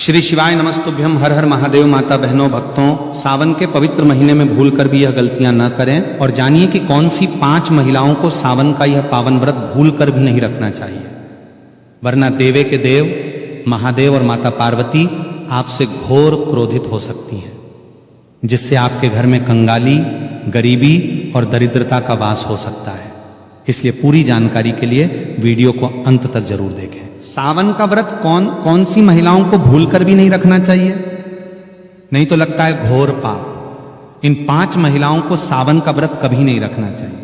श्री शिवाय नमस्तुभ्यम। हर हर महादेव। माता बहनों भक्तों, सावन के पवित्र महीने में भूलकर भी यह गलतियां न करें और जानिए कि कौन सी 5 महिलाओं को सावन का यह पावन व्रत भूलकर भी नहीं रखना चाहिए, वरना देवे के देव महादेव और माता पार्वती आपसे घोर क्रोधित हो सकती हैं, जिससे आपके घर में कंगाली, गरीबी और दरिद्रता का वास हो सकता है। इसलिए पूरी जानकारी के लिए वीडियो को अंत तक जरूर देखें। सावन का व्रत कौन सी महिलाओं को भूलकर भी नहीं रखना चाहिए? नहीं तो लगता है घोर पाप। इन 5 महिलाओं को सावन का व्रत कभी नहीं रखना चाहिए।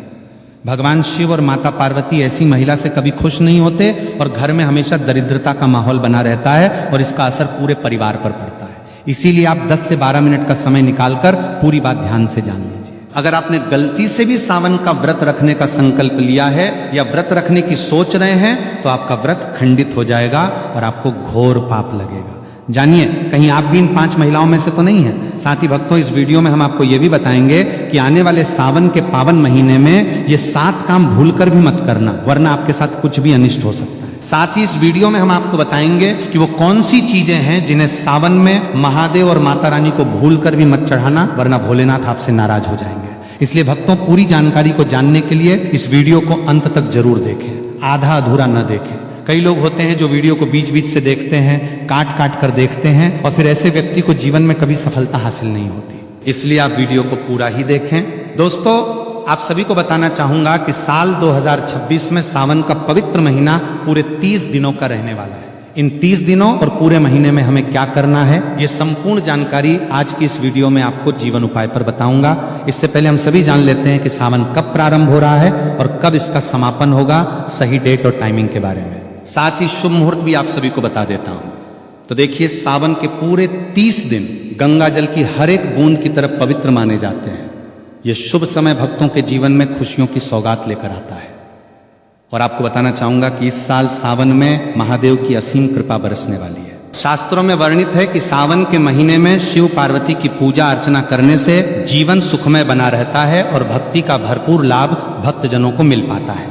भगवान शिव और माता पार्वती ऐसी महिला से कभी खुश नहीं होते और घर में हमेशा दरिद्रता का माहौल बना रहता है और इसका असर पूरे परिवार पर पड़ता है। इसीलिए आप 10 से 12 मिनट का समय निकालकर पूरी बात ध्यान से जान लीजिए। अगर आपने गलती से भी सावन का व्रत रखने का संकल्प लिया है या व्रत रखने की सोच रहे हैं तो आपका व्रत खंडित हो जाएगा और आपको घोर पाप लगेगा। जानिए, कहीं आप भी इन 5 महिलाओं में से तो नहीं हैं। साथ ही भक्तों, इस वीडियो में हम आपको यह भी बताएंगे कि आने वाले सावन के पावन महीने में ये 7 काम भूलकर भी मत करना, वरना आपके साथ कुछ भी अनिष्ट हो सकता है। साथ ही इस वीडियो में हम आपको बताएंगे कि वो कौन सी चीजें हैं जिन्हें सावन में महादेव और माता रानी को भूलकर भी मत चढ़ाना, वरना भोलेनाथ आपसे नाराज हो जाएंगे। इसलिए भक्तों, पूरी जानकारी को जानने के लिए इस वीडियो को अंत तक जरूर देखें, आधा अधूरा न देखें। कई लोग होते हैं जो वीडियो को बीच बीच से देखते हैं, काट काट कर देखते हैं और फिर ऐसे व्यक्ति को जीवन में कभी सफलता हासिल नहीं होती। इसलिए आप वीडियो को पूरा ही देखें। दोस्तों, आप सभी को बताना चाहूंगा कि साल 2026 में सावन का पवित्र महीना पूरे 30 दिनों का रहने वाला है। इन 30 दिनों और पूरे महीने में हमें क्या करना है, ये संपूर्ण जानकारी आज की इस वीडियो में आपको जीवन उपाय पर बताऊंगा। इससे पहले हम सभी जान लेते हैं कि सावन कब प्रारंभ हो रहा है और कब इसका समापन होगा, सही डेट और टाइमिंग के बारे में। साथ ही शुभ मुहूर्त भी आप सभी को बता देता हूं। तो देखिए, सावन के पूरे 30 दिन गंगा जल की हर एक बूंद की तरफ पवित्र माने जाते हैं। यह शुभ समय भक्तों के जीवन में खुशियों की सौगात लेकर आता है। और आपको बताना चाहूंगा कि इस साल सावन में महादेव की असीम कृपा बरसने वाली है। शास्त्रों में वर्णित है कि सावन के महीने में शिव पार्वती की पूजा अर्चना करने से जीवन सुखमय बना रहता है और भक्ति का भरपूर लाभ भक्तजनों को मिल पाता है।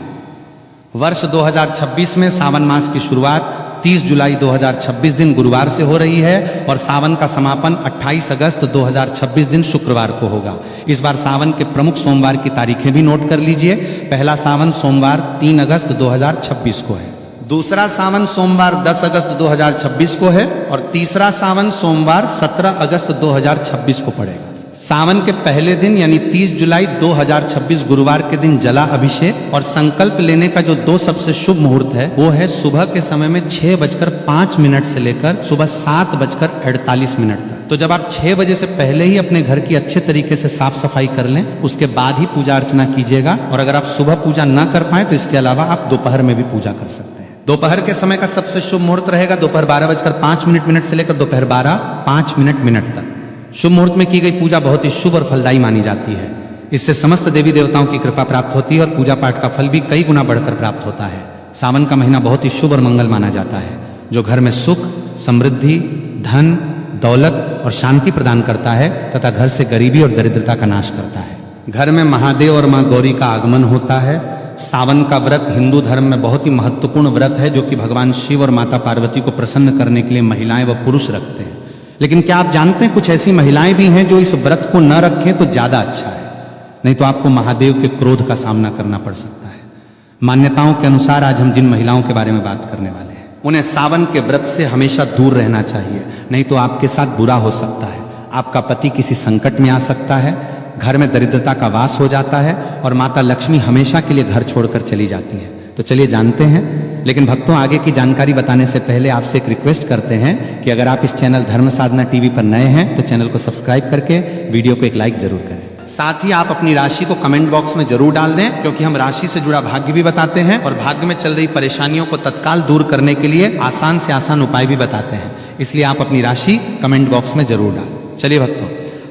वर्ष 2026 में सावन मास की शुरुआत 30 जुलाई 2026 दिन गुरुवार से हो रही है और सावन का समापन 28 अगस्त 2026 दिन शुक्रवार को होगा। इस बार सावन के प्रमुख सोमवार की तारीखें भी नोट कर लीजिए। पहला सावन सोमवार 3 अगस्त 2026 को है, दूसरा सावन सोमवार 10 अगस्त 2026 को है और तीसरा सावन सोमवार 17 अगस्त 2026 को पड़ेगा। सावन के पहले दिन यानी 30 जुलाई 2026 गुरुवार के दिन जला अभिषेक और संकल्प लेने का जो 2 सबसे शुभ मुहूर्त है वो है सुबह के समय में 6:05 से लेकर सुबह 7:48 तक। तो जब आप 6 बजे से पहले ही अपने घर की अच्छे तरीके से साफ सफाई कर लें, उसके बाद ही पूजा अर्चना कीजिएगा। और अगर आप सुबह पूजा न कर पाए तो इसके अलावा आप दोपहर में भी पूजा कर सकते हैं। दोपहर के समय का सबसे शुभ मुहूर्त रहेगा दोपहर 12:05 से लेकर दोपहर 12:05 तक। शुभ मुहूर्त में की गई पूजा बहुत ही शुभ और फलदायी मानी जाती है। इससे समस्त देवी देवताओं की कृपा प्राप्त होती है और पूजा पाठ का फल भी कई गुना बढ़कर प्राप्त होता है। सावन का महीना बहुत ही शुभ और मंगल माना जाता है, जो घर में सुख, समृद्धि, धन, दौलत और शांति प्रदान करता है तथा घर से गरीबी और दरिद्रता का नाश करता है। घर में महादेव और मां गौरी का आगमन होता है। सावन का व्रत हिंदू धर्म में बहुत ही महत्वपूर्ण व्रत है, जो कि भगवान शिव और माता पार्वती को प्रसन्न करने के लिए महिलाएं व पुरुष रखते हैं। लेकिन क्या आप जानते हैं, कुछ ऐसी महिलाएं भी हैं जो इस व्रत को न रखें तो ज्यादा अच्छा है, नहीं तो आपको महादेव के क्रोध का सामना करना पड़ सकता है। मान्यताओं के अनुसार आज हम जिन महिलाओं के बारे में बात करने वाले हैं, उन्हें सावन के व्रत से हमेशा दूर रहना चाहिए, नहीं तो आपके साथ बुरा हो सकता है। आपका पति किसी संकट में आ सकता है, घर में दरिद्रता का वास हो जाता है और माता लक्ष्मी हमेशा के लिए घर छोड़कर चली जाती है। तो चलिए जानते हैं। लेकिन भक्तों, आगे की जानकारी बताने से पहले आपसे एक रिक्वेस्ट करते हैं कि अगर आप इस चैनल धर्म साधना टीवी पर नए हैं तो चैनल को सब्सक्राइब करके वीडियो को एक लाइक जरूर करें। साथ ही आप अपनी राशि को कमेंट बॉक्स में जरूर डाल दें, क्योंकि हम राशि से जुड़ा भाग्य भी बताते हैं और भाग्य में चल रही परेशानियों को तत्काल दूर करने के लिए आसान से आसान उपाय भी बताते हैं। इसलिए आप अपनी राशि कमेंट बॉक्स में जरूर डालें। चलिए भक्तों,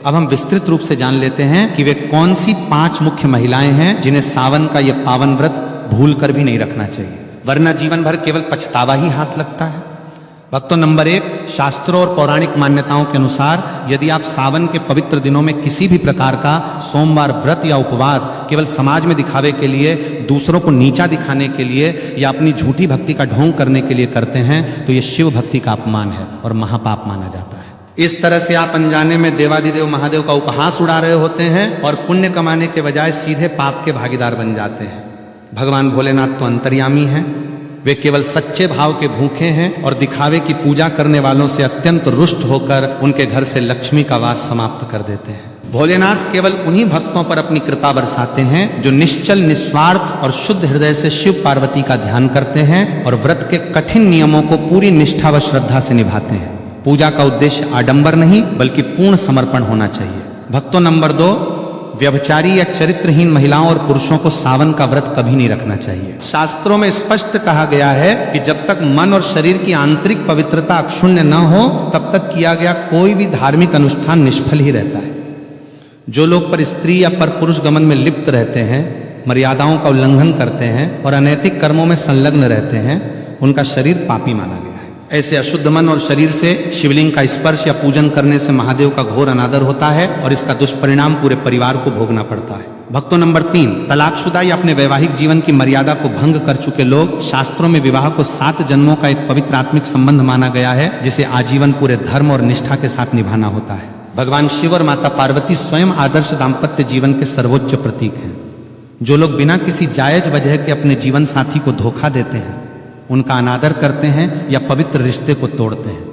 अब हम विस्तृत रूप से जान लेते हैं कि वे कौन सी 5 मुख्य महिलाएं हैं जिन्हें सावन का यह पावन व्रत भूल कर भी नहीं रखना चाहिए, वरना जीवन भर केवल पछतावा ही हाथ लगता है। भक्तों, नंबर 1, शास्त्रों और पौराणिक मान्यताओं के अनुसार यदि आप सावन के पवित्र दिनों में किसी भी प्रकार का सोमवार व्रत या उपवास केवल समाज में दिखावे के लिए, दूसरों को नीचा दिखाने के लिए या अपनी झूठी भक्ति का ढोंग करने के लिए करते हैं तो ये शिव भक्ति का अपमान है और महापाप माना जाता है। इस तरह से आप अनजाने में देवाधिदेव महादेव का उपहास उड़ा रहे होते हैं और पुण्य कमाने के बजाय सीधे पाप के भागीदार बन जाते हैं। भगवान भोलेनाथ तो अंतर्यामी हैं, वे केवल सच्चे भाव के भूखे हैं और दिखावे की पूजा करने वालों से अत्यंत रुष्ट होकर उनके घर से लक्ष्मी का वास समाप्त कर देते हैं। भोलेनाथ केवल उन्हीं भक्तों पर अपनी कृपा बरसाते हैं जो निश्चल, निस्वार्थ और शुद्ध हृदय से शिव पार्वती का ध्यान करते हैं और व्रत के कठिन नियमों को पूरी निष्ठा व श्रद्धा से निभाते हैं। पूजा का उद्देश्य आडंबर नहीं बल्कि पूर्ण समर्पण होना चाहिए। भक्तों, नंबर 2, व्यभिचारी या चरित्रहीन महिलाओं और पुरुषों को सावन का व्रत कभी नहीं रखना चाहिए। शास्त्रों में स्पष्ट कहा गया है कि जब तक मन और शरीर की आंतरिक पवित्रता अक्षुण्ण न हो तब तक किया गया कोई भी धार्मिक अनुष्ठान निष्फल ही रहता है। जो लोग पर स्त्री या पर पुरुष गमन में लिप्त रहते हैं, मर्यादाओं का उल्लंघन करते हैं और अनैतिक कर्मों में संलग्न रहते हैं, उनका शरीर पापी माना गया है। ऐसे अशुद्ध मन और शरीर से शिवलिंग का स्पर्श या पूजन करने से महादेव का घोर अनादर होता है और इसका दुष्परिणाम पूरे परिवार को भोगना पड़ता है। भक्तों, नंबर 3, तलाकशुदा या अपने वैवाहिक जीवन की मर्यादा को भंग कर चुके लोग, शास्त्रों में विवाह को 7 जन्मों का एक पवित्र आत्मिक संबंध माना गया है जिसे आजीवन पूरे धर्म और निष्ठा के साथ निभाना होता है। भगवान शिव और माता पार्वती स्वयं आदर्श दाम्पत्य जीवन के सर्वोच्च प्रतीक हैं। जो लोग बिना किसी जायज वजह के अपने जीवन साथी को धोखा देते हैं, उनका अनादर करते हैं या पवित्र रिश्ते को तोड़ते हैं,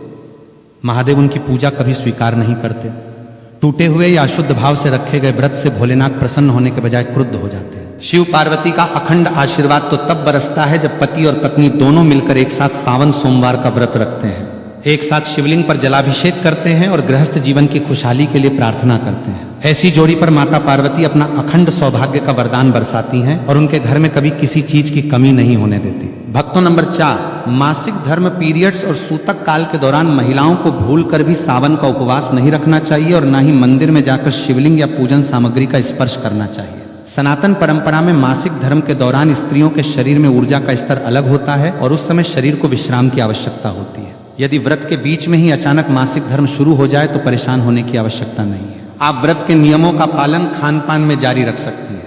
महादेव उनकी पूजा कभी स्वीकार नहीं करते। टूटे हुए या अशुद्ध भाव से रखे गए व्रत से भोलेनाथ प्रसन्न होने के बजाय क्रुद्ध हो जाते हैं। शिव पार्वती का अखंड आशीर्वाद तो तब बरसता है जब पति और पत्नी दोनों मिलकर एक साथ सावन सोमवार का व्रत रखते हैं, एक साथ शिवलिंग पर जलाभिषेक करते हैं और गृहस्थ जीवन की खुशहाली के लिए प्रार्थना करते हैं। ऐसी जोड़ी पर माता पार्वती अपना अखंड सौभाग्य का वरदान बरसाती हैं और उनके घर में कभी किसी चीज की कमी नहीं होने देती। भक्तों, नंबर 4, मासिक धर्म पीरियड्स और सूतक काल के दौरान महिलाओं को भूलकर भी सावन का उपवास नहीं रखना चाहिए और न ही मंदिर में जाकर शिवलिंग या पूजन सामग्री का स्पर्श करना चाहिए। सनातन परंपरा में मासिक धर्म के दौरान स्त्रियों के शरीर में ऊर्जा का स्तर अलग होता है और उस समय शरीर को विश्राम की आवश्यकता होती है। यदि व्रत के बीच में ही अचानक मासिक धर्म शुरू हो जाए तो परेशान होने की आवश्यकता नहीं है। आप व्रत के नियमों का पालन खान पान में जारी रख सकती हैं,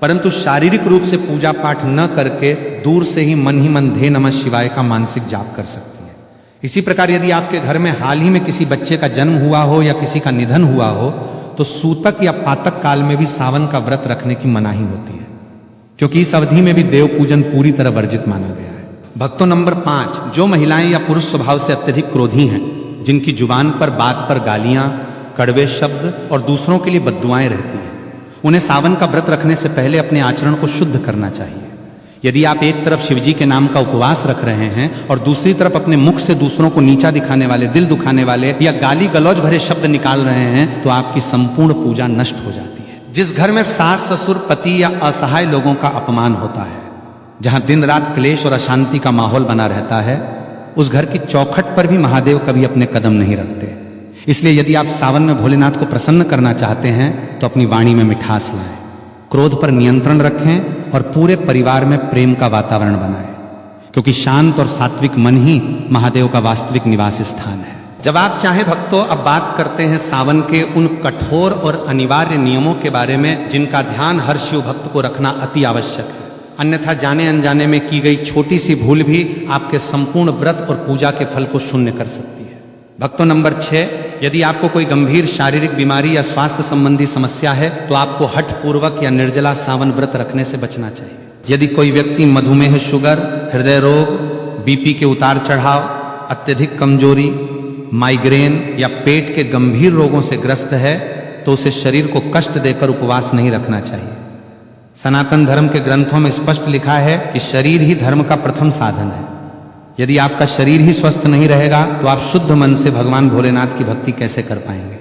परंतु शारीरिक रूप से पूजा पाठ न करके दूर से ही मन धे नमः शिवाय का मानसिक जाप कर सकती हैं। इसी प्रकार यदि आपके घर में हाल ही में किसी बच्चे का जन्म हुआ हो या किसी का निधन हुआ हो तो सूतक या पातक काल में भी सावन का व्रत रखने की मनाही होती है, क्योंकि इस अवधि में भी देव पूजन पूरी तरह वर्जित माना गया है। भक्तों, नंबर 5, जो महिलाएं या पुरुष स्वभाव से अत्यधिक क्रोधी हैं, जिनकी जुबान पर बात पर गालियां, कड़वे शब्द और दूसरों के लिए बद्दुआएं रहती हैं, उन्हें सावन का व्रत रखने से पहले अपने आचरण को शुद्ध करना चाहिए। यदि आप एक तरफ शिवजी के नाम का उपवास रख रहे हैं और दूसरी तरफ अपने मुख से दूसरों को नीचा दिखाने वाले, दिल दुखाने वाले या गाली गलौज भरे शब्द निकाल रहे हैं तो आपकी संपूर्ण पूजा नष्ट हो जाती है। जिस घर में सास, ससुर, पति या असहाय लोगों का अपमान होता है, जहां दिन रात क्लेश और अशांति का माहौल बना रहता है, उस घर की चौखट पर भी महादेव कभी अपने कदम नहीं रखते। इसलिए यदि आप सावन में भोलेनाथ को प्रसन्न करना चाहते हैं तो अपनी वाणी में मिठास लाएं, क्रोध पर नियंत्रण रखें और पूरे परिवार में प्रेम का वातावरण बनाएं, क्योंकि शांत और सात्विक मन ही महादेव का वास्तविक निवास स्थान है। जब आप चाहें भक्तों, अब बात करते हैं सावन के उन कठोर और अनिवार्य नियमों के बारे में जिनका ध्यान हर शिव भक्त को रखना अति आवश्यक है। अन्यथा जाने अनजाने में की गई छोटी सी भूल भी आपके संपूर्ण व्रत और पूजा के फल को शून्य कर सकती है। भक्तों, नंबर 6, यदि आपको कोई गंभीर शारीरिक बीमारी या स्वास्थ्य संबंधी समस्या है तो आपको हठ पूर्वक या निर्जला सावन व्रत रखने से बचना चाहिए। यदि कोई व्यक्ति मधुमेह, शुगर, हृदय रोग, बीपी के उतार चढ़ाव, अत्यधिक कमजोरी, माइग्रेन या पेट के गंभीर रोगों से ग्रस्त है तो उसे शरीर को कष्ट देकर उपवास नहीं रखना चाहिए। सनातन धर्म के ग्रंथों में स्पष्ट लिखा है कि शरीर ही धर्म का प्रथम साधन है। यदि आपका शरीर ही स्वस्थ नहीं रहेगा तो आप शुद्ध मन से भगवान भोलेनाथ की भक्ति कैसे कर पाएंगे।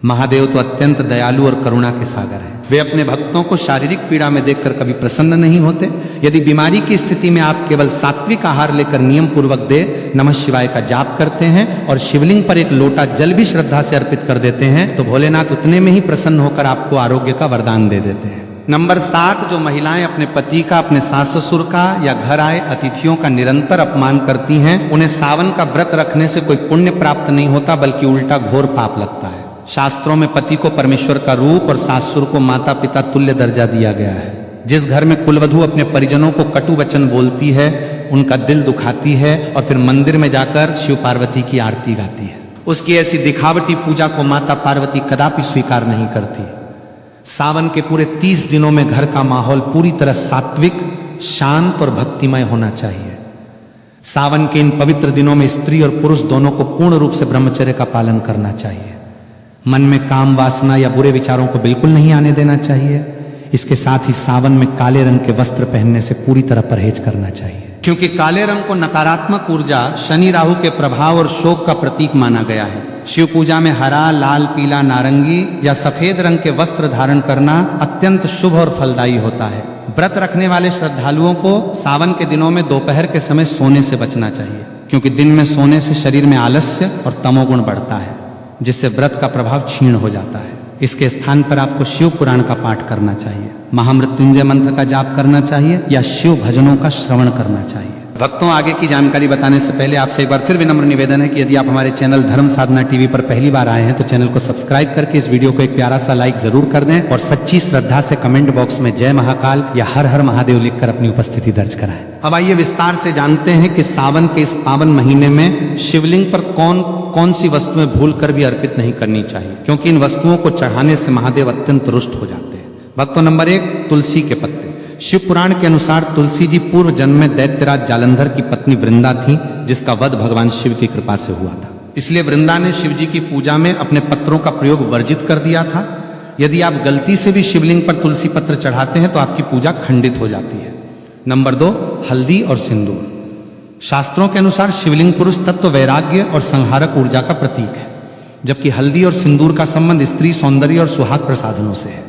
महादेव तो अत्यंत दयालु और करुणा के सागर हैं। वे अपने भक्तों को शारीरिक पीड़ा में देखकर कभी प्रसन्न नहीं होते। यदि बीमारी की स्थिति में आप केवल सात्विक आहार लेकर नियम पूर्वक दे नमः शिवाय का जाप करते हैं और शिवलिंग पर एक लोटा जल भी श्रद्धा से अर्पित कर देते हैं तो भोलेनाथ उतने में ही प्रसन्न होकर आपको आरोग्य का वरदान दे देते हैं। नंबर 7, जो महिलाएं अपने पति का, अपने सास ससुर का या घर आए अतिथियों का निरंतर अपमान करती हैं, उन्हें सावन का व्रत रखने से कोई पुण्य प्राप्त नहीं होता, बल्कि उल्टा घोर पाप लगता है। शास्त्रों में पति को परमेश्वर का रूप और सासुर को माता पिता तुल्य दर्जा दिया गया है। जिस घर में कुलवधू अपने परिजनों को कटु वचन बोलती है, उनका दिल दुखाती है और फिर मंदिर में जाकर शिव पार्वती की आरती गाती है, उसकी ऐसी दिखावटी पूजा को माता पार्वती कदापि स्वीकार नहीं करती। सावन के पूरे 30 दिनों में घर का माहौल पूरी तरह सात्विक, शांत और भक्तिमय होना चाहिए। सावन के इन पवित्र दिनों में स्त्री और पुरुष दोनों को पूर्ण रूप से ब्रह्मचर्य का पालन करना चाहिए। मन में काम वासना या बुरे विचारों को बिल्कुल नहीं आने देना चाहिए। इसके साथ ही सावन में काले रंग के वस्त्र पहनने से पूरी तरह परहेज करना चाहिए, क्योंकि काले रंग को नकारात्मक ऊर्जा, शनि राहु के प्रभाव और शोक का प्रतीक माना गया है। शिव पूजा में हरा, लाल, पीला, नारंगी या सफेद रंग के वस्त्र धारण करना अत्यंत शुभ और फलदायी होता है। व्रत रखने वाले श्रद्धालुओं को सावन के दिनों में दोपहर के समय सोने से बचना चाहिए, क्योंकि दिन में सोने से शरीर में आलस्य और तमोगुण बढ़ता है, जिससे व्रत का प्रभाव क्षीण हो जाता है। इसके स्थान पर आपको शिव पुराण का पाठ करना चाहिए, महामृत्युंजय मंत्र का जाप करना चाहिए या शिव भजनों का श्रवण करना चाहिए। भक्तों, आगे की जानकारी बताने से पहले आपसे एक बार फिर विनम्र निवेदन है कि यदि आप हमारे चैनल धर्म साधना टीवी पर पहली बार आए हैं तो चैनल को सब्सक्राइब करके इस वीडियो को एक प्यारा सा लाइक जरूर कर दें और सच्ची श्रद्धा से कमेंट बॉक्स में जय महाकाल या हर हर महादेव लिखकर अपनी उपस्थिति दर्ज कराएं। अब आइए विस्तार से जानते हैं कि सावन के इस पावन महीने में शिवलिंग पर कौन कौन सी वस्तुएं भूल कर भी अर्पित नहीं करनी चाहिए, क्योंकि इन वस्तुओं को चढ़ाने से महादेव अत्यंत रुष्ट हो जाते हैं। भक्तों, नंबर 1, तुलसी के पत्ते। शिव पुराण के अनुसार तुलसी जी पूर्व जन्म में दैत्यराज जालंधर की पत्नी वृंदा थी, जिसका वध भगवान शिव की कृपा से हुआ था। इसलिए वृंदा ने शिव जी की पूजा में अपने पत्रों का प्रयोग वर्जित कर दिया था। यदि आप गलती से भी शिवलिंग पर तुलसी पत्र चढ़ाते हैं तो आपकी पूजा खंडित हो जाती है। नंबर 2, हल्दी और सिंदूर। शास्त्रों के अनुसार शिवलिंग पुरुष तत्व, वैराग्य और संहारक ऊर्जा का प्रतीक है, जबकि हल्दी और सिंदूर का संबंध स्त्री सौंदर्य और सुहाग प्रसाधनों से है।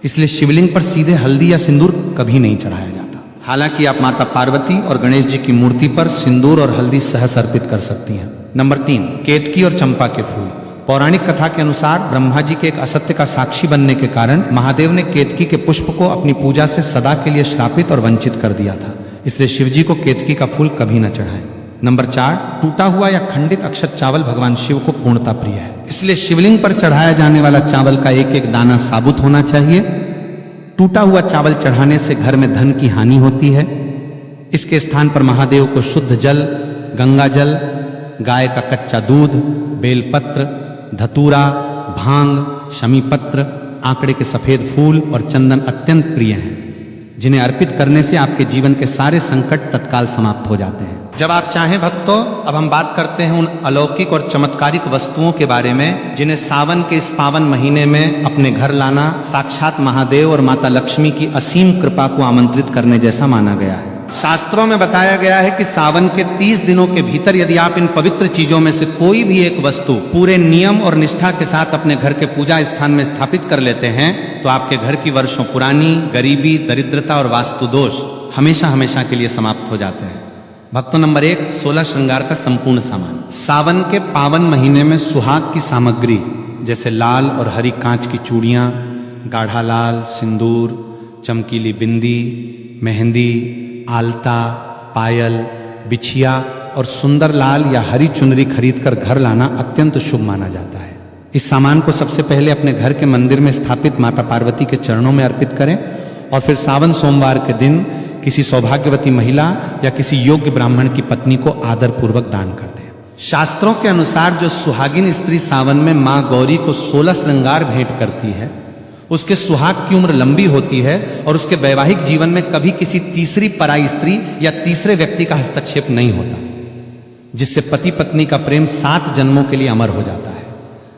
इसलिए शिवलिंग पर सीधे हल्दी या सिंदूर कभी नहीं चढ़ाया जाता। हालांकि आप माता पार्वती और गणेश जी की मूर्ति पर सिंदूर और हल्दी सहस अर्पित कर सकती हैं। नंबर 3, केतकी और चंपा के फूल। पौराणिक कथा के अनुसार ब्रह्मा जी के एक असत्य का साक्षी बनने के कारण महादेव ने केतकी के पुष्प को अपनी पूजा से सदा के लिए श्रापित और वंचित कर दिया था। इसलिए शिवजी को केतकी का फूल कभी न चढ़ाएं। नंबर 4, टूटा हुआ या खंडित अक्षत चावल भगवान शिव को पूर्णता प्रिय है, इसलिए शिवलिंग पर चढ़ाया जाने वाला चावल का एक एक दाना साबुत होना चाहिए। टूटा हुआ चावल चढ़ाने से घर में धन की हानि होती है। इसके स्थान पर महादेव को शुद्ध जल, गंगा जल, गाय का कच्चा दूध, बेलपत्र, धतूरा, भांग, शमी पत्र, आंकड़े के सफेद फूल और चंदन अत्यंत प्रिय हैं, जिन्हें अर्पित करने से आपके जीवन के सारे संकट तत्काल समाप्त हो जाते हैं। जब आप चाहें भक्तों, अब हम बात करते हैं उन अलौकिक और चमत्कारिक वस्तुओं के बारे में जिन्हें सावन के इस पावन महीने में अपने घर लाना साक्षात महादेव और माता लक्ष्मी की असीम कृपा को आमंत्रित करने जैसा माना गया है। शास्त्रों में बताया गया है कि सावन के 30 दिनों के भीतर यदि आप इन पवित्र चीजों में से कोई भी एक वस्तु पूरे नियम और निष्ठा के साथ अपने घर के पूजा स्थान में स्थापित कर लेते हैं तो आपके घर की वर्षों पुरानी गरीबी, दरिद्रता और वास्तु दोष हमेशा हमेशा के लिए समाप्त हो जाते हैं। भक्तों, नंबर 1, 16 श्रृंगार का संपूर्ण सामान। सावन के पावन महीने में सुहाग की सामग्री जैसे लाल और हरी कांच की चूड़ियां, गाढ़ा लाल, सिंदूर, चमकीली बिंदी, मेहंदी, आलता, पायल, बिछिया और सुंदर लाल या हरी चुनरी खरीदकर घर लाना अत्यंत शुभ माना जाता है। इस सामान को सबसे पहले अपने घर के मंदिर में स्थापित माता पार्वती के चरणों में अर्पित करें और फिर सावन सोमवार के दिन किसी सौभाग्यवती महिला या किसी योग्य ब्राह्मण की पत्नी को आदर पूर्वक दान कर दें। शास्त्रों के अनुसार जो सुहागिन स्त्री सावन में मां गौरी को 16 श्रृंगार भेंट करती है, उसके सुहाग की उम्र लंबी होती है और उसके वैवाहिक जीवन में कभी किसी तीसरी पराई स्त्री या तीसरे व्यक्ति का हस्तक्षेप नहीं होता, जिससे पति पत्नी का प्रेम 7 जन्मों के लिए अमर हो जाता है।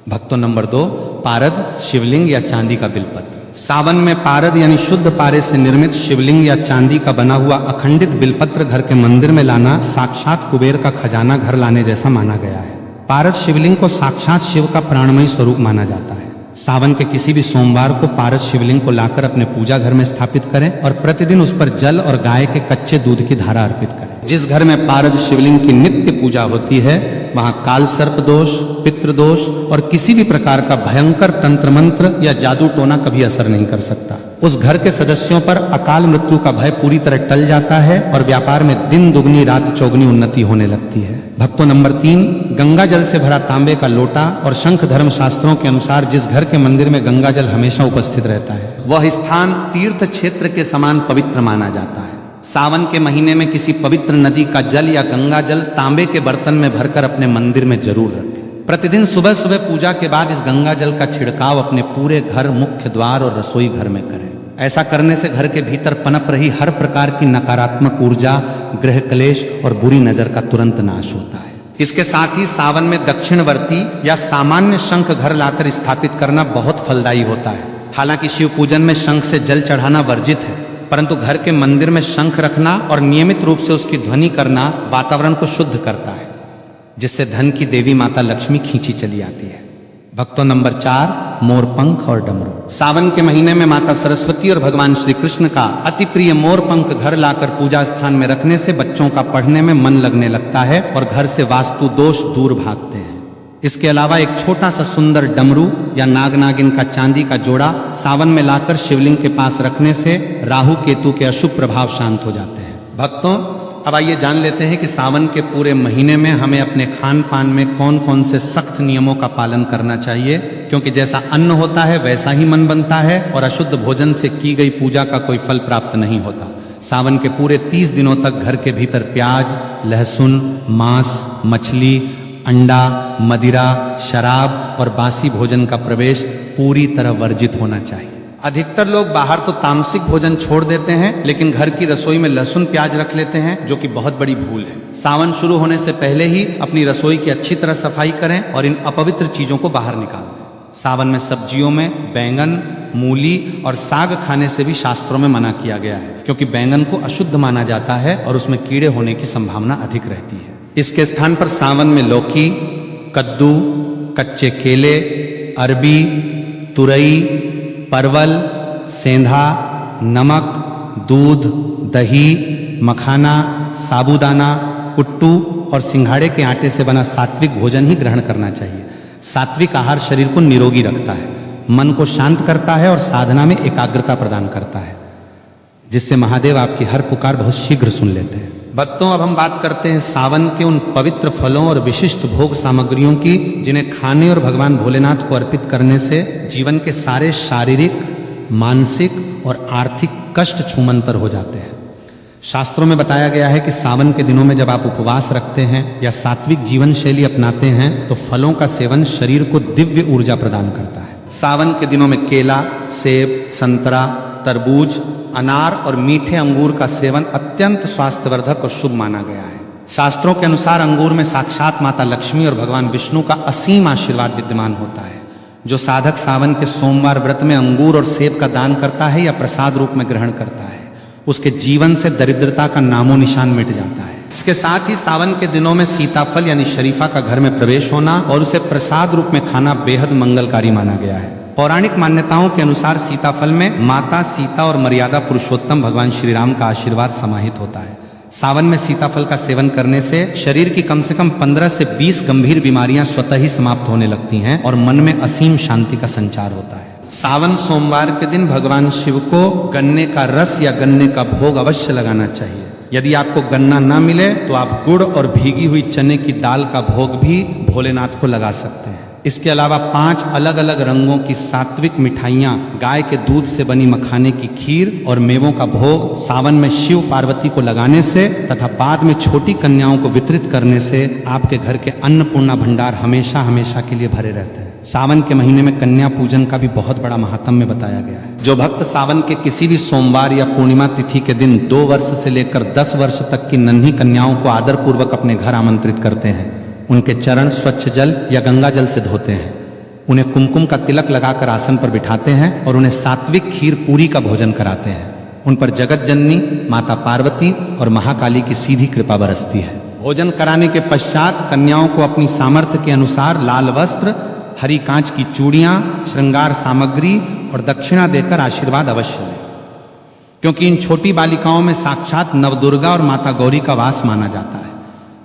भक्तों, नंबर 2, पारद, शिवलिंग या चांदी का बिलपत्र। सावन में पारद यानी शुद्ध पारे से निर्मित शिवलिंग या चांदी का बना हुआ अखंडित बिलपत्र घर के मंदिर में लाना साक्षात कुबेर का खजाना घर लाने जैसा माना गया है। पारद शिवलिंग को साक्षात शिव का प्राणमयी स्वरूप माना जाता है। सावन के किसी भी सोमवार को पारद शिवलिंग को लाकर अपने पूजा घर में स्थापित करें और प्रतिदिन उस पर जल और गाय के कच्चे दूध की धारा अर्पित करें। जिस घर में पारद शिवलिंग की नित्य पूजा होती है वहां काल सर्प दोष, पितृ दोष और किसी भी प्रकार का भयंकर तंत्र मंत्र या जादू टोना कभी असर नहीं कर सकता। उस घर के सदस्यों पर अकाल मृत्यु का भय पूरी तरह टल जाता है और व्यापार में दिन दुगनी रात चौगनी उन्नति होने लगती है। भक्तों, नंबर 3, गंगा जल से भरा तांबे का लोटा और शंख धर्म शास्त्रों के अनुसार जिस घर के मंदिर में गंगा जल हमेशा उपस्थित रहता है वह स्थान तीर्थ क्षेत्र के समान पवित्र माना जाता है। सावन के महीने में किसी पवित्र नदी का जल या गंगा जल तांबे के बर्तन में भरकर अपने मंदिर में जरूर रखें। प्रतिदिन सुबह सुबह पूजा के बाद इस गंगा जल का छिड़काव अपने पूरे घर, मुख्य द्वार और रसोई घर में करें। ऐसा करने से घर के भीतर पनप रही हर प्रकार की नकारात्मक ऊर्जा, ग्रह क्लेश और बुरी नजर का तुरंत नाश होता है। इसके साथ ही सावन में दक्षिणवर्ती या सामान्य शंख घर लाकर स्थापित करना बहुत फलदायी होता है। हालांकि शिव पूजन में शंख से जल चढ़ाना वर्जित है, परंतु घर के मंदिर में शंख रखना और नियमित रूप से उसकी ध्वनि करना वातावरण को शुद्ध करता है, जिससे धन की देवी माता लक्ष्मी खींची चली आती है। भक्तों, नंबर 4, मोरपंख और डमरू। सावन के महीने में माता सरस्वती और भगवान श्री कृष्ण का अति प्रिय मोरपंख घर लाकर पूजा स्थान में रखने से बच्चों का पढ़ने में मन लगने लगता है और घर से वास्तु दोष दूर भागते हैं। इसके अलावा एक छोटा सा सुंदर डमरू या नाग नागिन का चांदी का जोड़ा सावन में लाकर शिवलिंग के पास रखने से राहु केतु के अशुभ प्रभाव शांत हो जाते हैं। भक्तों, अब आइए जान लेते हैं कि सावन के पूरे महीने में हमें अपने खान पान में कौन कौन से सख्त नियमों का पालन करना चाहिए, क्योंकि जैसा अन्न होता है वैसा ही मन बनता है और अशुद्ध भोजन से की गई पूजा का कोई फल प्राप्त नहीं होता। सावन के पूरे 30 दिनों तक घर के भीतर प्याज, लहसुन, मांस, मछली, अंडा, मदिरा, शराब और बासी भोजन का प्रवेश पूरी तरह वर्जित होना चाहिए। अधिकतर लोग बाहर तो तामसिक भोजन छोड़ देते हैं, लेकिन घर की रसोई में लहसुन प्याज रख लेते हैं, जो कि बहुत बड़ी भूल है। सावन शुरू होने से पहले ही अपनी रसोई की अच्छी तरह सफाई करें और इन अपवित्र चीजों को बाहर निकाल दें। सावन में सब्जियों में बैंगन, मूली और साग खाने से भी शास्त्रों में मना किया गया है, क्योंकि बैंगन को अशुद्ध माना जाता है और उसमें कीड़े होने की संभावना अधिक रहती है। इसके स्थान पर सावन में लौकी, कद्दू, कच्चे केले, अरबी, तुरई, परवल, सेंधा, नमक, दूध, दही, मखाना, साबूदाना, कुट्टू और सिंघाड़े के आटे से बना सात्विक भोजन ही ग्रहण करना चाहिए। सात्विक आहार शरीर को निरोगी रखता है, मन को शांत करता है और साधना में एकाग्रता प्रदान करता है, जिससे महादेव आपकी हर पुकार बहुत शीघ्र सुन लेते हैं। भक्तों, अब हम बात करते हैं सावन के उन पवित्र फलों और विशिष्ट भोग सामग्रियों की जिन्हें खाने और भगवान भोलेनाथ को अर्पित करने से जीवन के सारे शारीरिक, मानसिक और आर्थिक कष्ट छूमंतर हो जाते हैं। शास्त्रों में बताया गया है कि सावन के दिनों में जब आप उपवास रखते हैं या सात्विक जीवन शैली अपनाते हैं तो फलों का सेवन शरीर को दिव्य ऊर्जा प्रदान करता है। सावन के दिनों में केला, सेब, संतरा, तरबूज, अनार और मीठे अंगूर का सेवन अत्यंत स्वास्थ्यवर्धक और शुभ माना गया है। शास्त्रों के अनुसार अंगूर में साक्षात माता लक्ष्मी और भगवान विष्णु का असीम आशीर्वाद विद्यमान होता है। जो साधक सावन के सोमवार व्रत में अंगूर और सेब का दान करता है या प्रसाद रूप में ग्रहण करता है, उसके जीवन से दरिद्रता का नामो निशान मिट जाता है। इसके साथ ही सावन के दिनों में सीताफल यानी शरीफा का घर में प्रवेश होना और उसे प्रसाद रूप में खाना बेहद मंगलकारी माना गया है। पौराणिक मान्यताओं के अनुसार सीताफल में माता सीता और मर्यादा पुरुषोत्तम भगवान श्री राम का आशीर्वाद समाहित होता है। सावन में सीताफल का सेवन करने से शरीर की कम से कम 15 से 20 गंभीर बीमारियां स्वतः ही समाप्त होने लगती हैं और मन में असीम शांति का संचार होता है। सावन सोमवार के दिन भगवान शिव को गन्ने का रस या गन्ने का भोग अवश्य लगाना चाहिए। यदि आपको गन्ना न मिले तो आप गुड़ और भीगी हुई चने की दाल का भोग भी भोलेनाथ को लगा सकते हैं। इसके अलावा 5 अलग अलग रंगों की सात्विक मिठाइयाँ, गाय के दूध से बनी मखाने की खीर और मेवों का भोग सावन में शिव पार्वती को लगाने से तथा बाद में छोटी कन्याओं को वितरित करने से आपके घर के अन्नपूर्णा भंडार हमेशा हमेशा के लिए भरे रहते हैं। सावन के महीने में कन्या पूजन का भी बहुत बड़ा महात्म्य बताया गया है। जो भक्त सावन के किसी भी सोमवार या पूर्णिमा तिथि के दिन 2 वर्ष से लेकर 10 वर्ष तक की नन्ही कन्याओं को आदर पूर्वक अपने घर आमंत्रित करते हैं, उनके चरण स्वच्छ जल या गंगा जल से धोते हैं, उन्हें कुमकुम का तिलक लगाकर आसन पर बिठाते हैं और उन्हें सात्विक खीर पूरी का भोजन कराते हैं, उन पर जगत जननी माता पार्वती और महाकाली की सीधी कृपा बरसती है। भोजन कराने के पश्चात कन्याओं को अपनी सामर्थ्य के अनुसार लाल वस्त्र, हरी कांच की चूड़ियां, श्रृंगार सामग्री और दक्षिणा देकर आशीर्वाद अवश्य दें, क्योंकि इन छोटी बालिकाओं में साक्षात नवदुर्गा और माता गौरी का वास माना जाता है।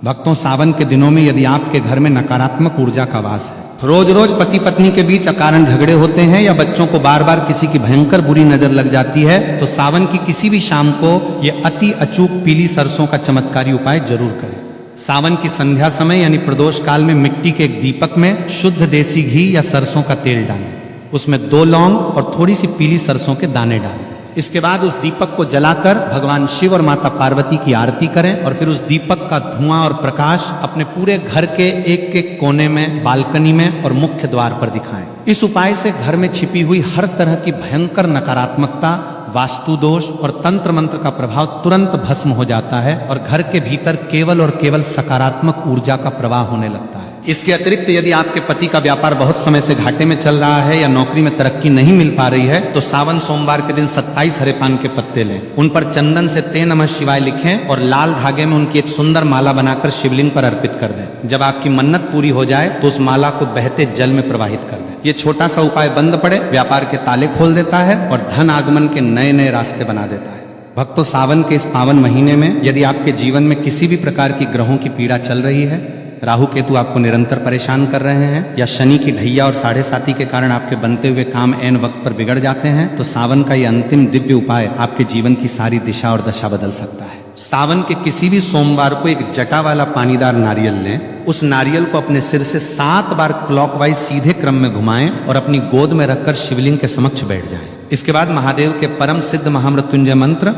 भक्तों, सावन के दिनों में यदि आपके घर में नकारात्मक ऊर्जा का वास है रोज रोज पति पत्नी के बीच अकारण झगड़े होते हैं या बच्चों को बार बार किसी की भयंकर बुरी नजर लग जाती है तो सावन की किसी भी शाम को ये अति अचूक पीली सरसों का चमत्कारी उपाय जरूर करें। सावन की संध्या समय यानी प्रदोष काल में मिट्टी के एक दीपक में शुद्ध देसी घी या सरसों का तेल डालें, उसमें 2 लौंग और थोड़ी सी पीली सरसों के दाने डाल दें। इसके बाद उस दीपक को जलाकर भगवान शिव और माता पार्वती की आरती करें और फिर उस दीपक का धुआं और प्रकाश अपने पूरे घर के एक एक कोने में, बालकनी में और मुख्य द्वार पर दिखाएं। इस उपाय से घर में छिपी हुई हर तरह की भयंकर नकारात्मकता, वास्तु दोष और तंत्र मंत्र का प्रभाव तुरंत भस्म हो जाता है और घर के भीतर केवल और केवल सकारात्मक ऊर्जा का प्रवाह होने लगता है। इसके अतिरिक्त यदि आपके पति का व्यापार बहुत समय से घाटे में चल रहा है या नौकरी में तरक्की नहीं मिल पा रही है तो सावन सोमवार के दिन 27 हरे पान के पत्ते लें, उन पर चंदन से ते नमः शिवाय लिखें और लाल धागे में उनकी एक सुंदर माला बनाकर शिवलिंग पर अर्पित कर दें। जब आपकी मन्नत पूरी हो जाए तो उस माला को बहते जल में प्रवाहित कर दें। ये छोटा सा उपाय बंद पड़े व्यापार के ताले खोल देता है और धन आगमन के नए नए रास्ते बना देता है। भक्तों, सावन के इस पावन महीने में यदि आपके जीवन में किसी भी प्रकार की ग्रहों की पीड़ा चल रही है, राहु केतु आपको निरंतर परेशान कर रहे हैं या शनि की ढैया और 7.5 के कारण आपके बनते हुए काम ऐन वक्त पर बिगड़ जाते हैं तो सावन का ये अंतिम दिव्य उपाय आपके जीवन की सारी दिशा और दशा बदल सकता है। सावन के किसी भी सोमवार को एक जटा वाला पानीदार नारियल लें, उस नारियल को अपने सिर से 7 बार क्लॉकवाइज सीधे क्रम में घुमाएं और अपनी गोद में रखकर शिवलिंग के समक्ष बैठ जाएं। इसके बाद महादेव के परम सिद्ध महामृत्युंजय मंत्र